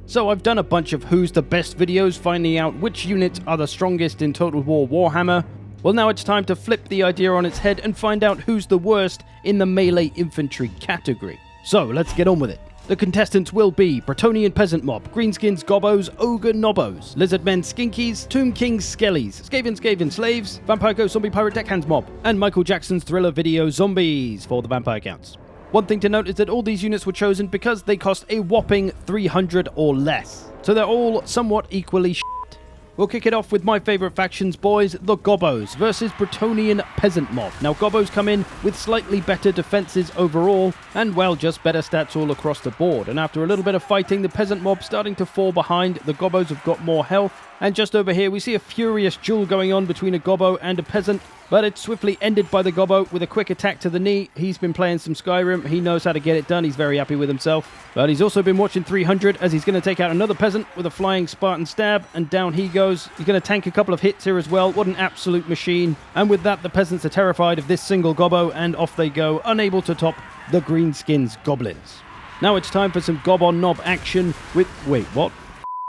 So I've done a bunch of who's the best videos finding out which units are the strongest in Total War Warhammer. Well, now it's time to flip the idea on its head and find out who's the worst in the melee infantry category. So let's get on with it. The contestants will be Bretonnian Peasant Mob, Greenskins Gobbos, Ogre Nobos, Lizardmen Skinkies, Tomb Kings Skellies, Skaven Slaves, Vampire Ghost Zombie Pirate Deckhands Mob, and Michael Jackson's thriller video Zombies for the vampire counts. One thing to note is that all these units were chosen because they cost a whopping 300 or less. So they're all somewhat equally shit. We'll kick it off with my favourite factions, boys, the Gobbos versus Bretonnian Peasant Mob. Now, Gobbos come in with slightly better defences overall, and well, just better stats all across the board. And after a little bit of fighting, the Peasant Mob starting to fall behind, the Gobbos have got more health. And just over here, we see a furious duel going on between a Gobbo and a Peasant, but it's swiftly ended by the Gobbo with a quick attack to the knee. He's been playing some Skyrim, he knows how to get it done, he's very happy with himself. But he's also been watching 300 as he's going to take out another Peasant with a flying Spartan stab, and down he goes. He's going to tank a couple of hits here as well, what an absolute machine. And with that, the Peasants are terrified of this single Gobbo, and off they go, unable to top the Greenskins Goblins. Now it's time for some Gob on Nob action with... wait, what?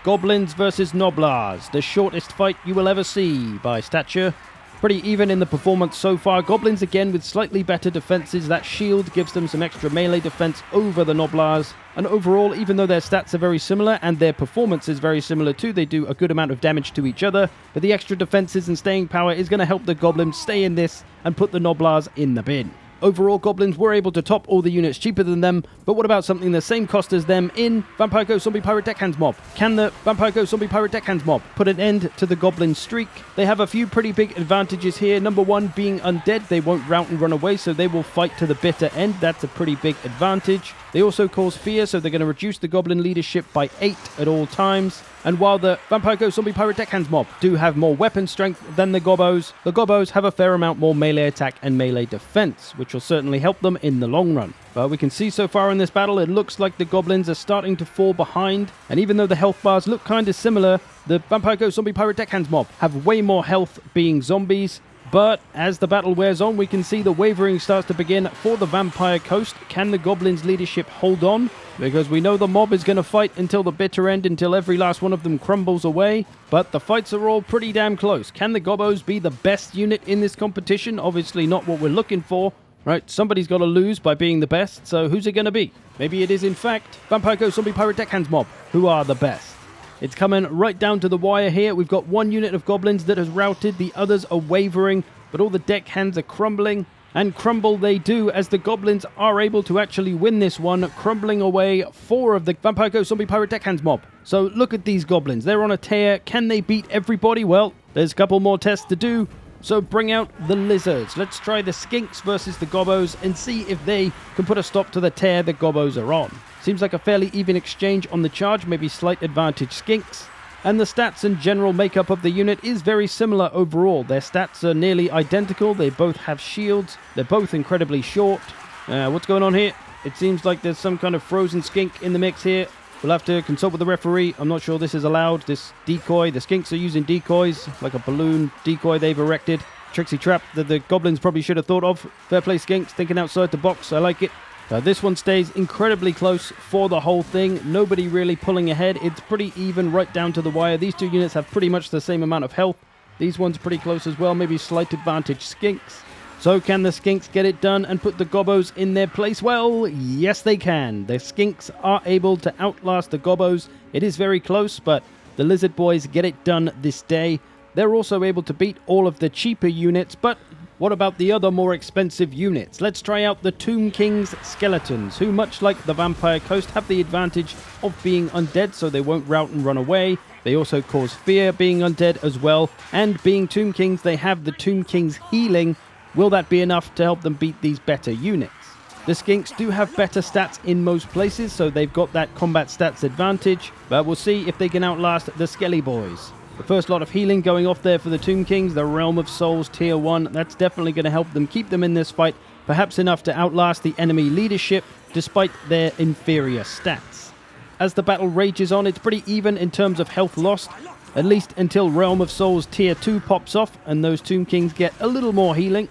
Goblins versus Gnoblars, the shortest fight you will ever see by stature. Pretty even in the performance so far. Goblins again with slightly better defenses. That shield gives them some extra melee defense over the Gnoblars. And overall, even though their stats are very similar and their performance is very similar too, they do a good amount of damage to each other. But the extra defenses and staying power is going to help the Goblins stay in this and put the Gnoblars in the bin. Overall, Goblins were able to top all the units cheaper than them, but what about something the same cost as them in Vampire Ghost Zombie Pirate Deckhands Mob? Can the Vampire Ghost Zombie Pirate Deckhands Mob put an end to the Goblin streak? They have a few pretty big advantages here. Number one, being undead, they won't rout and run away, so they will fight to the bitter end. That's a pretty big advantage. They also cause fear, so they're going to reduce the Goblin leadership by 8 at all times. And while the Vampire Ghost Zombie Pirate Deckhands Mob do have more weapon strength than the Gobbos have a fair amount more melee attack and melee defense, which will certainly help them in the long run. But we can see so far in this battle, it looks like the Goblins are starting to fall behind. And even though the health bars look kind of similar, the Vampire Ghost Zombie Pirate Deckhands Mob have way more health being zombies. But as the battle wears on, we can see the wavering starts to begin for the Vampire Coast. Can the Goblins' leadership hold on? Because we know the mob is going to fight until the bitter end, until every last one of them crumbles away. But the fights are all pretty damn close. Can the Gobbos be the best unit in this competition? Obviously not what we're looking for. Right, somebody's got to lose by being the best, so who's it going to be? Maybe it is, in fact, Vampire Ghost Zombie Pirate Deckhands Mob, who are the best. It's coming right down to the wire here. We've got one unit of Goblins that has routed, the others are wavering, but all the deckhands are crumbling. And crumble they do, as the Goblins are able to actually win this one, crumbling away 4 of the Vampire Ghost Zombie Pirate Deckhands Mob. So look at these Goblins, they're on a tear. Can they beat everybody? Well, there's a couple more tests to do. So bring out the Lizards. Let's try the Skinks versus the Gobbos and see if they can put a stop to the tear the Gobbos are on. Seems like a fairly even exchange on the charge, maybe slight advantage Skinks. And the stats and general makeup of the unit is very similar overall. Their stats are nearly identical. They both have shields. They're both incredibly short. What's going on here? It seems like there's some kind of frozen skink in the mix here. We'll have to consult with the referee. I'm not sure this is allowed. This decoy, the Skinks are using decoys, like a balloon decoy they've erected. Tricksy trap that the Goblins probably should have thought of. Fair play Skinks, thinking outside the box. I like it. This one stays incredibly close for the whole thing. Nobody really pulling ahead. It's pretty even right down to the wire. These two units have pretty much the same amount of health. These ones pretty close as well. Maybe slight advantage Skinks. So can the Skinks get it done and put the Gobbos in their place? Well, yes they can. The Skinks are able to outlast the Gobbos. It is very close, but the Lizard Boys get it done this day. They're also able to beat all of the cheaper units, but what about the other more expensive units? Let's try out the Tomb Kings Skeletons, who much like the Vampire Coast have the advantage of being undead, so they won't rout and run away. They also cause fear being undead as well, and being Tomb Kings, they have the Tomb Kings healing. Will that be enough to help them beat these better units? The Skinks do have better stats in most places, so they've got that combat stats advantage, but we'll see if they can outlast the Skelly Boys. The first lot of healing going off there for the Tomb Kings, the Realm of Souls Tier 1, that's definitely going to help them keep them in this fight, perhaps enough to outlast the enemy leadership, despite their inferior stats. As the battle rages on, it's pretty even in terms of health lost, at least until Realm of Souls Tier 2 pops off, and those Tomb Kings get a little more healing.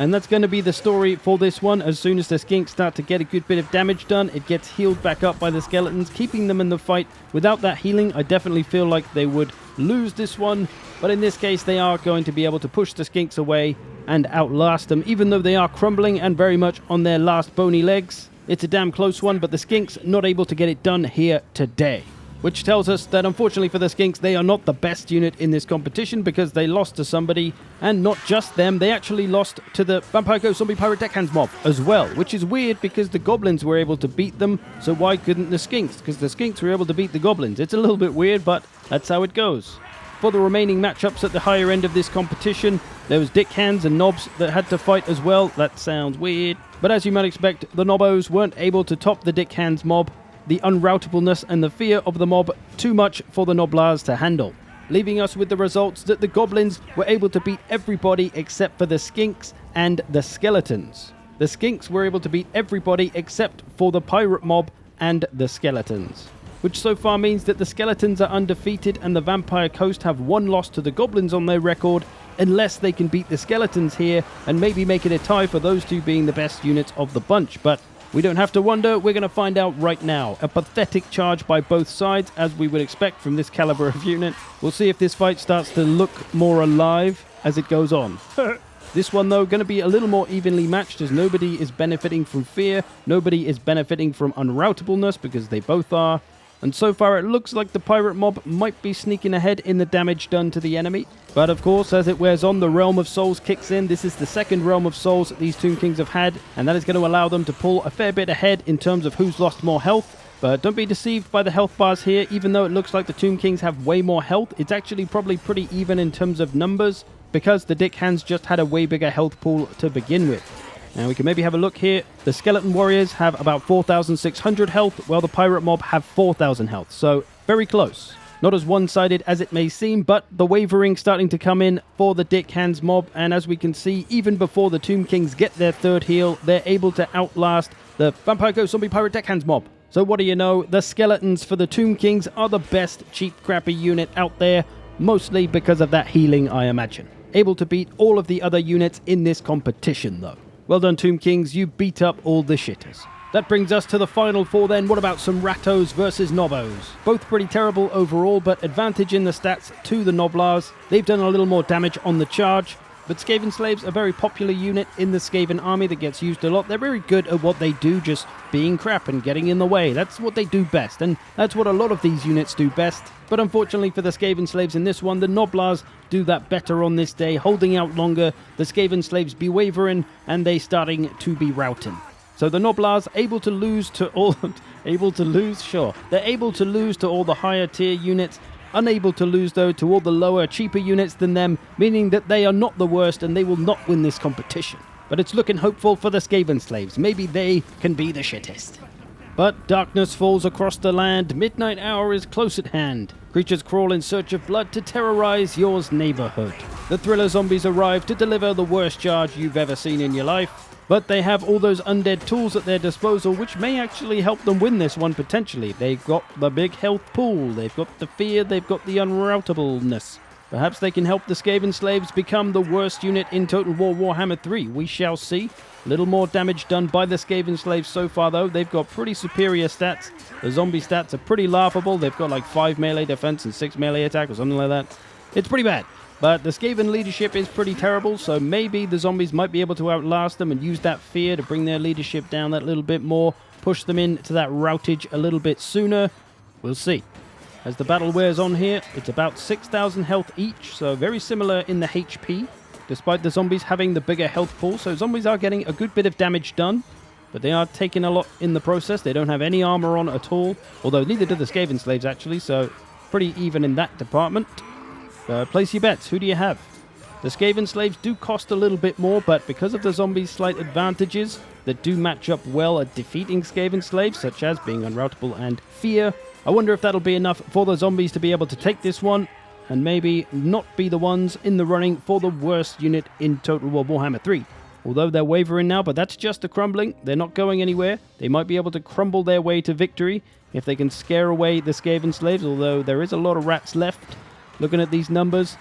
And that's going to be the story for this one. As soon as the Skinks start to get a good bit of damage done, it gets healed back up by the skeletons, keeping them in the fight. Without that healing, I definitely feel like they would lose this one. But in this case, they are going to be able to push the Skinks away and outlast them, even though they are crumbling and very much on their last bony legs. It's a damn close one, but the Skinks not able to get it done here today. Which tells us that unfortunately for the Skinks, they are not the best unit in this competition because they lost to somebody, and not just them, they actually lost to the Vampire Ghost Zombie Pirate Deckhands mob as well, which is weird because the Goblins were able to beat them, so why couldn't the Skinks? Because the Skinks were able to beat the Goblins. It's a little bit weird, but that's how it goes. For the remaining matchups at the higher end of this competition, there was Dickhands and Knobs that had to fight as well. That sounds weird. But as you might expect, the Nobbos weren't able to top the Dickhands mob. The unroutableness and the fear of the mob too much for the Gnoblars to handle, leaving us with the results that the Goblins were able to beat everybody except for the Skinks and the Skeletons. The Skinks were able to beat everybody except for the Pirate mob and the Skeletons, which so far means that the Skeletons are undefeated and the Vampire Coast have one loss to the Goblins on their record, unless they can beat the Skeletons here and maybe make it a tie for those two being the best units of the bunch. But we don't have to wonder, we're going to find out right now. A pathetic charge by both sides, as we would expect from this caliber of unit. We'll see if this fight starts to look more alive as it goes on. This one, though, going to be a little more evenly matched, as nobody is benefiting from fear, nobody is benefiting from unroutableness, because they both are. And so far it looks like the Pirate mob might be sneaking ahead in the damage done to the enemy. But of course, as it wears on, the Realm of Souls kicks in. This is the second Realm of Souls that these Tomb Kings have had, and that is going to allow them to pull a fair bit ahead in terms of who's lost more health. But don't be deceived by the health bars here. Even though it looks like the Tomb Kings have way more health, it's actually probably pretty even in terms of numbers, because the Dickhands just had a way bigger health pool to begin with. Now we can maybe have a look here. The Skeleton Warriors have about 4,600 health, while the Pirate Mob have 4,000 health. So very close. Not as one-sided as it may seem, but the wavering starting to come in for the Dickhands mob. And as we can see, even before the Tomb Kings get their third heal, they're able to outlast the Vampire Ghost Zombie Pirate Deckhands mob. So what do you know? The Skeletons for the Tomb Kings are the best cheap, crappy unit out there, mostly because of that healing, I imagine. Able to beat all of the other units in this competition, though. Well done, Tomb Kings, you beat up all the shitters. That brings us to the final four then. What about some Rattos versus Nobbos? Both pretty terrible overall, but advantage in the stats to the Gnoblars. They've done a little more damage on the charge, but Skaven Slaves, a very popular unit in the Skaven army that gets used a lot. They're very good at what they do, just being crap and getting in the way. That's what they do best, and that's what a lot of these units do best. But unfortunately for the Skaven Slaves in this one, the Gnoblars do that better on this day, holding out longer. The Skaven Slaves be wavering, and they starting to be routing. So the Gnoblars able to lose to all... Sure. They're able to lose to all the higher tier units, unable to lose, though, to all the lower, cheaper units than them, meaning that they are not the worst and they will not win this competition. But it's looking hopeful for the Skaven Slaves. Maybe they can be the shittest. But darkness falls across the land. Midnight hour is close at hand. Creatures crawl in search of blood to terrorize your neighborhood. The Thriller Zombies arrive to deliver the worst charge you've ever seen in your life. But they have all those undead tools at their disposal, which may actually help them win this one potentially. They've got the big health pool, they've got the fear, they've got the unroutableness. Perhaps they can help the Skaven Slaves become the worst unit in Total War Warhammer 3. We shall see. A little more damage done by the Skaven Slaves so far, though. They've got pretty superior stats. The zombie stats are pretty laughable. They've got like 5 melee defense and 6 melee attack or something like that. It's pretty bad. But the Skaven leadership is pretty terrible, so maybe the zombies might be able to outlast them and use that fear to bring their leadership down that little bit more, push them into that routage a little bit sooner. We'll see. As the battle wears on here, it's about 6,000 health each, so very similar in the HP, despite the zombies having the bigger health pool. So zombies are getting a good bit of damage done, but they are taking a lot in the process. They don't have any armor on at all, although neither do the Skaven Slaves actually, so pretty even in that department. Place your bets. Who do you have? The Skaven Slaves do cost a little bit more, but because of the zombies' slight advantages that do match up well at defeating Skaven Slaves, such as being unroutable and fear, I wonder if that'll be enough for the zombies to be able to take this one, and maybe not be the ones in the running for the worst unit in Total War Warhammer 3. Although they're wavering now, but that's just a crumbling. They're not going anywhere. They might be able to crumble their way to victory if they can scare away the Skaven Slaves, although there is a lot of rats left. Looking at these numbers,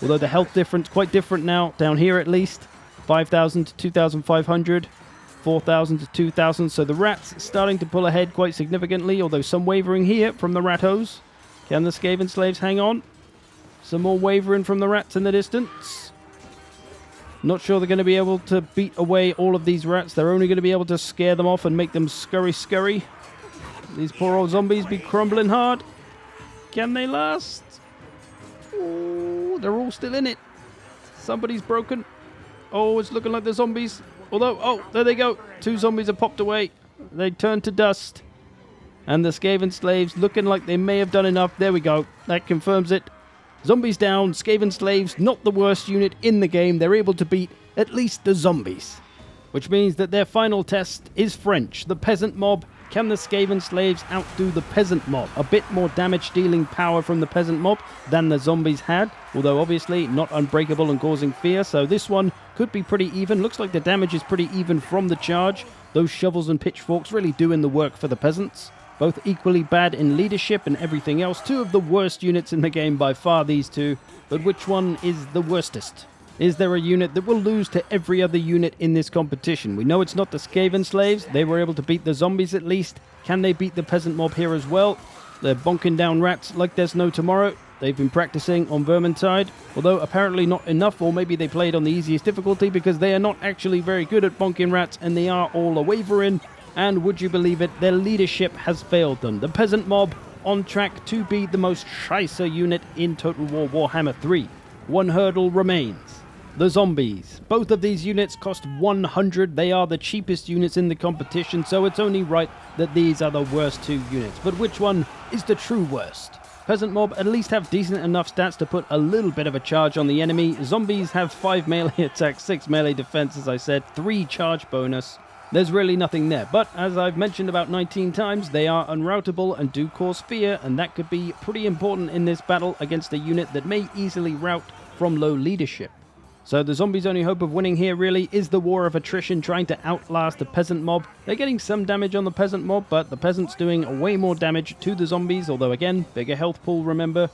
although the health difference quite different now, down here at least. 5,000 to 2,500. 4,000 to 2,000. So the rats starting to pull ahead quite significantly, although some wavering here from the rattos. Can the Skaven slaves hang on? Some more wavering from the rats in the distance. Not sure they're going to be able to beat away all of these rats. They're only going to be able to scare them off and make them scurry. These poor old zombies be crumbling hard. Can they last? Oh, they're all still in it. Somebody's broken. Oh, it's looking like the zombies. Although, oh, there they go. 2 zombies have popped away. They turned to dust. And the Skaven slaves looking like they may have done enough. There we go. That confirms it. Zombies down. Skaven slaves, not the worst unit in the game. They're able to beat at least the zombies. Which means that their final test is French. The Peasant Mob. Can the Skaven slaves outdo the Peasant Mob? A bit more damage-dealing power from the Peasant Mob than the zombies had, although obviously not unbreakable and causing fear, so this one could be pretty even. Looks like the damage is pretty even from the charge. Those shovels and pitchforks really doing the work for the peasants. Both equally bad in leadership and everything else. 2 of the worst units in the game by far, these 2. But which one is the worstest? Is there a unit that will lose to every other unit in this competition? We know it's not the Skaven slaves. They were able to beat the zombies at least. Can they beat the Peasant Mob here as well? They're bonking down rats like there's no tomorrow. They've been practicing on Vermintide, although apparently not enough, or maybe they played on the easiest difficulty because they are not actually very good at bonking rats and they are all a wavering. And would you believe it, their leadership has failed them. The Peasant Mob on track to be the most scheisse unit in Total War Warhammer 3. One hurdle remains. The zombies. Both of these units cost 100. They are the cheapest units in the competition, so it's only right that these are the worst 2 units. But which one is the true worst? Peasant Mob at least have decent enough stats to put a little bit of a charge on the enemy. Zombies have 5 melee attacks, 6 melee defense, as I said, 3 charge bonus. There's really nothing there, but as I've mentioned about 19 times, they are unroutable and do cause fear, and that could be pretty important in this battle against a unit that may easily rout from low leadership. So the zombies' only hope of winning here really is the war of attrition, trying to outlast the Peasant Mob. They're getting some damage on the Peasant Mob, but the Peasants doing way more damage to the zombies, although again, bigger health pool, remember.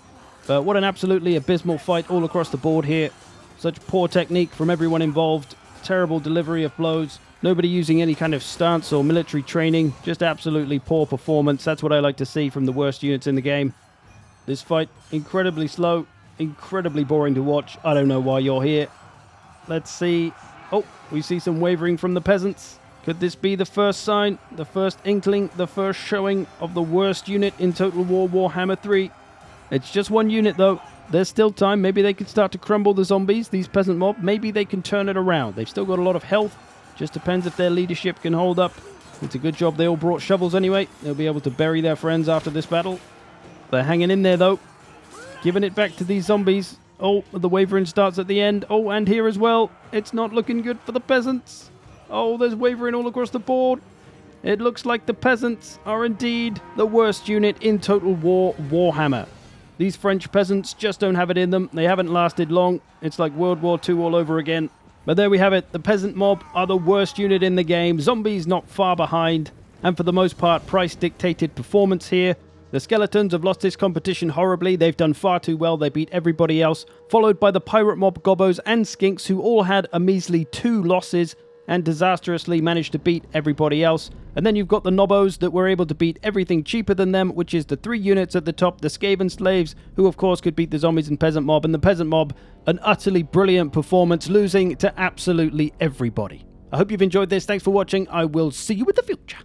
But what an absolutely abysmal fight all across the board here. Such poor technique from everyone involved, terrible delivery of blows, nobody using any kind of stance or military training, just absolutely poor performance. That's what I like to see from the worst units in the game. This fight, incredibly slow, incredibly boring to watch. I don't know why you're here. Let's see. Oh, we see some wavering from the peasants. Could this be the first sign, the first inkling, the first showing of the worst unit in Total War Warhammer 3? It's just 1 unit though. There's still time. Maybe they can start to crumble the zombies, these Peasant Mob. Maybe they can turn it around. They've still got a lot of health. Just depends if their leadership can hold up. It's a good job they all brought shovels anyway. They'll be able to bury their friends after this battle. They're hanging in there though. Giving it back to these zombies. Oh, the wavering starts at the end. Oh, and here as well. It's not looking good for the peasants. Oh, there's wavering all across the board. It looks like the peasants are indeed the worst unit in Total War Warhammer. These French peasants just don't have it in them. They haven't lasted long. It's like World War II all over again. But there we have it. The Peasant Mob are the worst unit in the game. Zombies not far behind. And for the most part, price-dictated performance here. The Skeletons have lost this competition horribly. They've done far too well. They beat everybody else. Followed by the Pirate Mob, Gobbos, and Skinks, who all had a measly 2 losses and disastrously managed to beat everybody else. And then you've got the Nobos that were able to beat everything cheaper than them, which is the 3 units at the top, the Skaven slaves, who of course could beat the zombies and Peasant Mob. And the Peasant Mob, an utterly brilliant performance, losing to absolutely everybody. I hope you've enjoyed this. Thanks for watching. I will see you in the future.